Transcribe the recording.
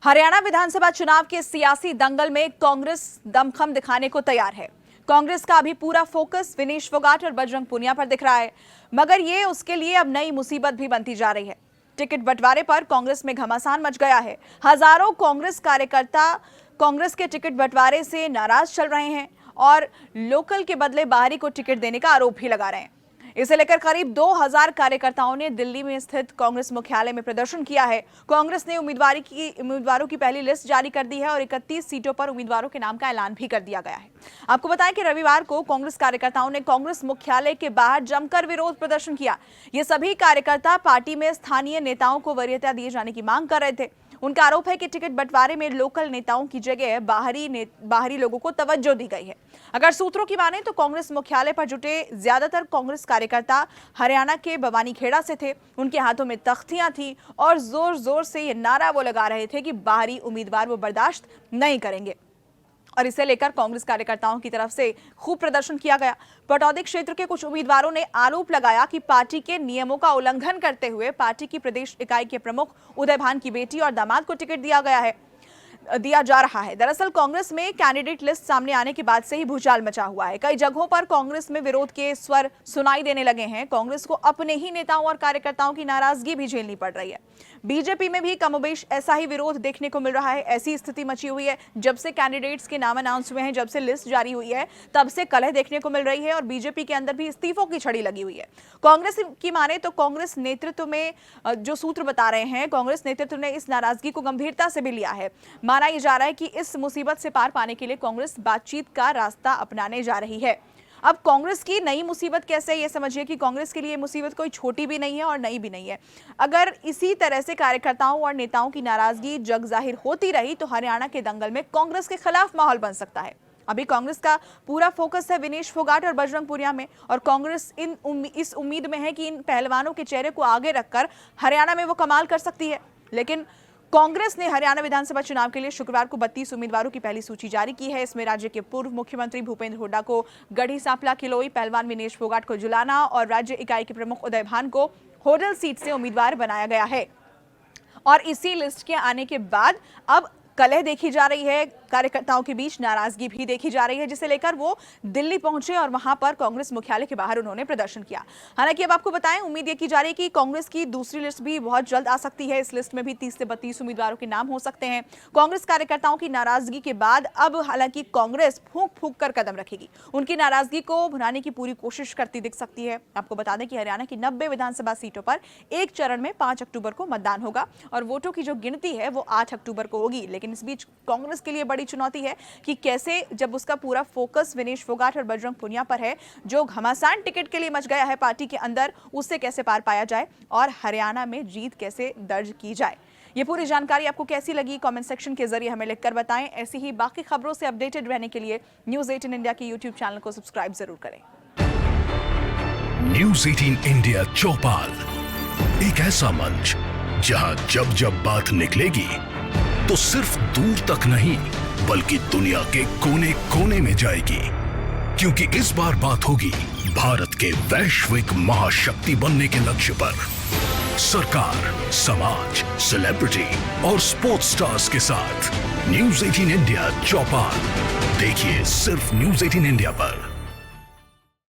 हरियाणा विधानसभा चुनाव के सियासी दंगल में कांग्रेस दमखम दिखाने को तैयार है। कांग्रेस का अभी पूरा फोकस विनेश फोगाट और बजरंग पुनिया पर दिख रहा है, मगर ये उसके लिए अब नई मुसीबत भी बनती जा रही है। टिकट बंटवारे पर कांग्रेस में घमासान मच गया है। हजारों कांग्रेस कार्यकर्ता कांग्रेस के टिकट बंटवारे से नाराज चल रहे हैं और लोकल के बदले बाहरी को टिकट देने का आरोप भी लगा रहे हैं। इसे लेकर करीब 2000 कार्यकर्ताओं ने दिल्ली में स्थित कांग्रेस मुख्यालय में प्रदर्शन किया है। कांग्रेस ने उम्मीदवारों की पहली लिस्ट जारी कर दी है और 31 सीटों पर उम्मीदवारों के नाम का ऐलान भी कर दिया गया है। आपको बताएं कि रविवार को कांग्रेस कार्यकर्ताओं ने कांग्रेस मुख्यालय के बाहर जमकर विरोध प्रदर्शन किया। ये सभी कार्यकर्ता पार्टी में स्थानीय नेताओं को वरीयता दिए जाने की मांग कर रहे थे। उनका आरोप है कि टिकट बंटवारे में लोकल नेताओं की जगह बाहरी लोगों को तवज्जो दी गई है। अगर सूत्रों की माने तो कांग्रेस मुख्यालय पर जुटे ज्यादातर कांग्रेस कार्यकर्ता हरियाणा के बवानीखेड़ा से थे। उनके हाथों में तख्तियां थी और जोर जोर से ये नारा वो लगा रहे थे कि बाहरी उम्मीदवार वो बर्दाश्त नहीं करेंगे। और इसे लेकर कांग्रेस कार्यकर्ताओं की तरफ से खूब प्रदर्शन किया गया। पटौदी क्षेत्र के कुछ उम्मीदवारों ने आरोप लगाया कि पार्टी के नियमों का उल्लंघन करते हुए पार्टी की प्रदेश इकाई के प्रमुख उदय भान की बेटी और दामाद को टिकट दिया जा रहा है। दरअसल कांग्रेस में कैंडिडेट लिस्ट सामने आने के बाद से ही भूचाल मचा हुआ है। कई जगहों पर कांग्रेस में विरोध के स्वर सुनाई देने लगे हैं। कांग्रेस को अपने ही नेताओं और कार्यकर्ताओं की नाराजगी भी झेलनी पड़ रही है। बीजेपी में भी कमोबेश ऐसा ही विरोध देखने को मिल रहा है। ऐसी स्थिति मची हुई है। जब से कैंडिडेट्स के नाम अनाउंस हुए हैं, जब से लिस्ट जारी हुई है, तब से कलह देखने को मिल रही है और बीजेपी के अंदर भी इस्तीफों की छड़ी लगी हुई है। कांग्रेस की माने तो कांग्रेस नेतृत्व में जो सूत्र बता रहे हैं, कांग्रेस नेतृत्व ने इस नाराजगी को गंभीरता से भी लिया है। माना यह जा रहा है कि इस मुसीबत से पार पाने के लिए कांग्रेस बातचीत का रास्ता अपनाने जा रही है। अब कांग्रेस की नई मुसीबत कैसे है, ये समझिए कि कांग्रेस के लिए ये मुसीबत कोई छोटी भी नहीं है और नई भी नहीं है। अगर इसी तरह से कार्यकर्ताओं और नेताओं की नाराजगी जग जाहिर होती रही तो हरियाणा के दंगल में कांग्रेस के खिलाफ माहौल बन सकता है। अभी कांग्रेस का पूरा फोकस है विनेश फोगाट और बजरंग पुनिया में और कांग्रेस इस उम्मीद में है कि इन पहलवानों के चेहरे को आगे रखकर हरियाणा में वो कमाल कर सकती है। लेकिन कांग्रेस ने हरियाणा विधानसभा चुनाव के लिए शुक्रवार को 32 उम्मीदवारों की पहली सूची जारी की है। इसमें राज्य के पूर्व मुख्यमंत्री भूपेंद्र हुड्डा को गढ़ी सांपला किलोई, पहलवान विनेश फोगाट को जुलाना और राज्य इकाई के प्रमुख उदय भान को होडल सीट से उम्मीदवार बनाया गया है। और इसी लिस्ट के आने के बाद अब कलह देखी जा रही है, कार्यकर्ताओं के बीच नाराजगी भी देखी जा रही है, जिसे लेकर वो दिल्ली पहुंचे और वहां पर कांग्रेस मुख्यालय के बाहर उन्होंने प्रदर्शन किया। हालांकि अब आपको बताएं, उम्मीद ये की जा रही है कि कांग्रेस की दूसरी लिस्ट भी बहुत जल्द आ सकती है। इस लिस्ट में भी 30 से 32 उम्मीदवारों के नाम हो सकते हैं। कांग्रेस कार्यकर्ताओं की नाराजगी के बाद अब हालांकि कांग्रेस फूंक फूंक कर कदम रखेगी। उनकी नाराजगी को भुनाने की पूरी कोशिश करती दिख सकती है। आपको बता दें कि हरियाणा की 90 विधानसभा सीटों पर एक चरण में 5 अक्टूबर को मतदान होगा और वोटों की जो गिनती है वो 8 अक्टूबर को होगी। लेकिन इस बीच कांग्रेस के लिए बड़ी चुनौती है कि कैसे, जब उसका पूरा फोकस विनेश फोगाट और बजरंग पुनिया पर है, जो घमासान टिकट के लिए मच गया है पार्टी के अंदर, उससे कैसे पार पाया जाए और हरियाणा में जीत कैसे दर्ज की जाए। ये पूरी जानकारी आपको कैसी लगी, कमेंट सेक्शन के जरिए हमें लिखकर बताएं। ऐसी ही बाकी खबरों से अपडेटेड रहने के लिए न्यूज़ 18 इंडिया के यूट्यूब चैनल को सब्सक्राइब जरूर करें। न्यूज़ 18 इंडिया चौपाल, एक ऐसा मंच जहां जब जब बात निकलेगी तो सिर्फ दूर तक नहीं बल्कि दुनिया के कोने कोने में जाएगी, क्योंकि इस बार बात होगी भारत के वैश्विक महाशक्ति बनने के लक्ष्य पर। सरकार, समाज, सेलिब्रिटी और स्पोर्ट्स स्टार्स के साथ न्यूज़ 18 इंडिया चौपाल देखिए सिर्फ न्यूज़ 18 इंडिया पर।